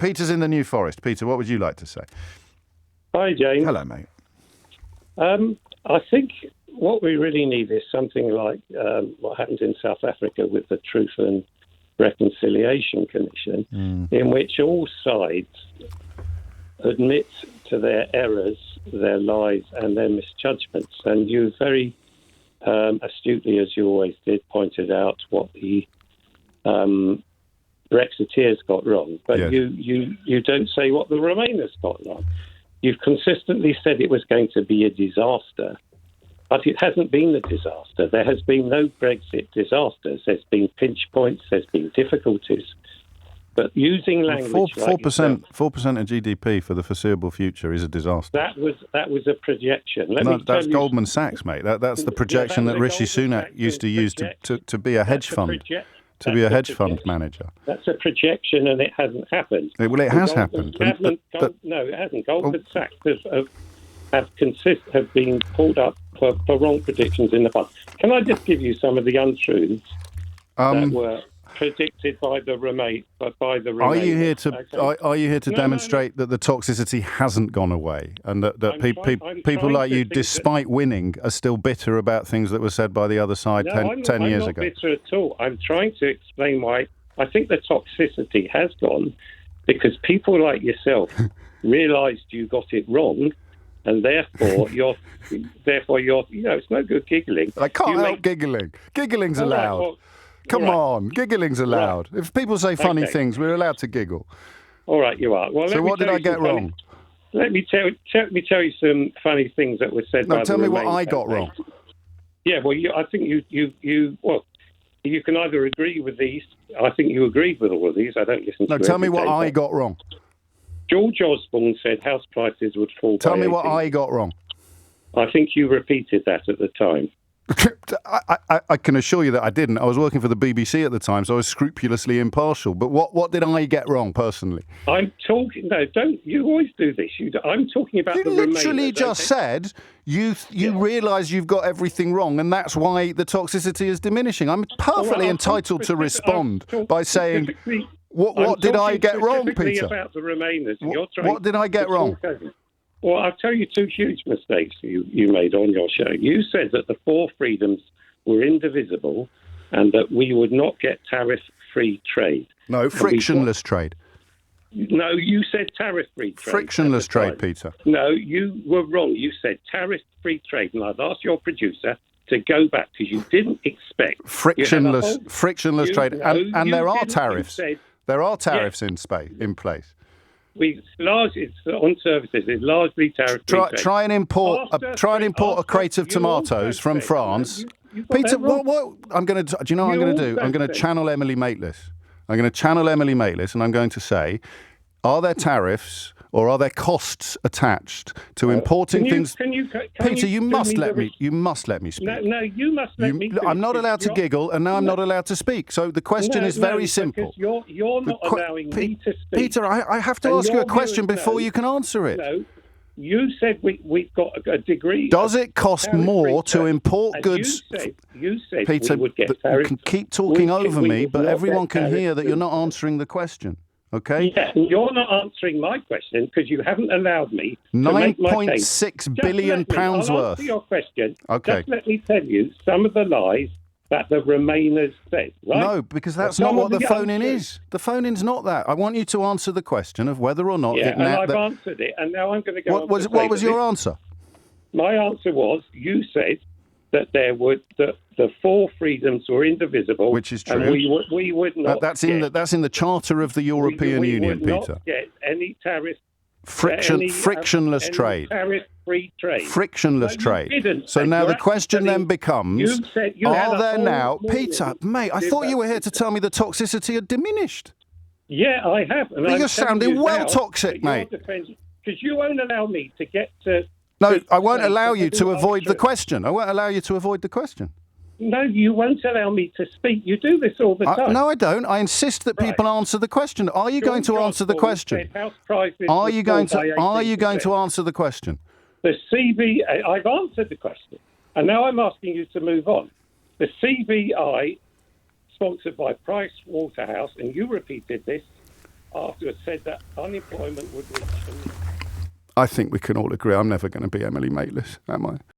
Peter's in the New Forest. Peter, what would you like to say? Hi, James. Hello, mate. I think what we really need is something like what happened in South Africa with the Truth and Reconciliation Commission, in which all sides admit to their errors, their lies and their misjudgments. And you very astutely, as you always did, pointed out what the Brexiteers got wrong. But yes. you don't say what the Remainers got wrong. You've consistently said it was going to be a disaster, but it hasn't been a disaster. There has been no Brexit disasters. There's been pinch points, there's been difficulties. But using language 4% of GDP for the foreseeable future is a disaster. That was a projection. That's Goldman Sachs, mate. That's the projection that Rishi Sunak used to use to be a hedge fund. To be a hedge fund manager. That's a projection, and it hasn't happened. Well, it has happened. No, it hasn't. Goldman Sachs have been pulled up for wrong predictions in the past. Can I just give you some of the untruths that were predicted by the Remain? Are you here to demonstrate that the toxicity hasn't gone away, and that people like you, despite winning, are still bitter about things that were said by the other side 10 years ago? I'm not bitter at all. I'm trying to explain why I think the toxicity has gone, because people like yourself realised you got it wrong, and therefore you're it's no good giggling. I can't help giggling. Giggling's allowed. Well, Come on, giggling's allowed. Right. If people say funny things, we're allowed to giggle. All right, you are. Well, so what did I get wrong? Let me tell you some funny things that were said. No, tell me what I got wrong. Yeah, well, I think you can either agree with these. I think you agreed with all of these. I don't listen to. No, tell me what I got wrong. George Osborne said house prices would fall. Tell me what I got wrong. I think you repeated that at the time. I can assure you that I didn't. I was working for the BBC at the time, so I was scrupulously impartial. But what did I get wrong personally? I'm talking. No, don't. You always do this. I'm talking about. You literally just said you realise you've got everything wrong, and that's why the toxicity is diminishing. I'm perfectly entitled to respond by saying, "What did I get wrong, Peter?" About the Remainers. What did I get wrong? Well, I'll tell you two huge mistakes you made on your show. You said that the four freedoms were indivisible and that we would not get tariff-free trade. No, frictionless trade. No, you said tariff-free trade. Frictionless trade, Peter. No, you were wrong. You said tariff-free trade. And I've asked your producer to go back because you didn't expect... Frictionless trade. And there are tariffs. There are tariffs in place. It's on services. It's largely tariff. Try and import a crate of tomatoes from France. Peter, what I'm going to do? You know what I'm going to do? I'm going to channel Emily Maitlis. And I'm going to say, are there tariffs or are there costs attached to importing things? Peter, you must let me speak. No, you must let me. I'm not allowed to giggle, and now I'm not allowed to speak. So the question is very simple. You're not allowing me to speak. Peter, I have to ask you a question before you can answer it. No, you said we've got a degree. Does it cost more to import goods? You said Peter, we would get tariffs. You can keep talking over me, but everyone can hear that you're not answering the question. Okay. Yeah, you're not answering my question because you haven't allowed me to make my case. £9.6 billion worth. I'll answer your question. Okay. Just let me tell you some of the lies that the Remainers said. Right? No, because that's not what the phone-in is. The phone-in's not that. I want you to answer the question of whether or not... Yeah, and I've answered it, and now I'm going to go What was your answer? My answer was, you said that the four freedoms were indivisible, which is true. And we would not. That's in the Charter of the European Union, Peter. We would not get any tariff. Frictionless trade. Tariff-free trade. Frictionless trade. So now the question then becomes: are there now, Peter, mate? I thought you were here to tell me the toxicity had diminished. Yeah, I have. And you're sounding well toxic, mate. Because you won't allow me to get to. No, I won't allow you to avoid the question. I won't allow you to avoid the question. No, you won't allow me to speak. You do this all the time. No, I don't. I insist that people answer the question. Are you going to answer the question? Are you going to answer the question? The CBI, I've answered the question, and now I'm asking you to move on. The CBI, sponsored by Price Waterhouse, and you repeated this, afterwards said that unemployment would reach. I think we can all agree I'm never going to be Emily Maitlis, am I?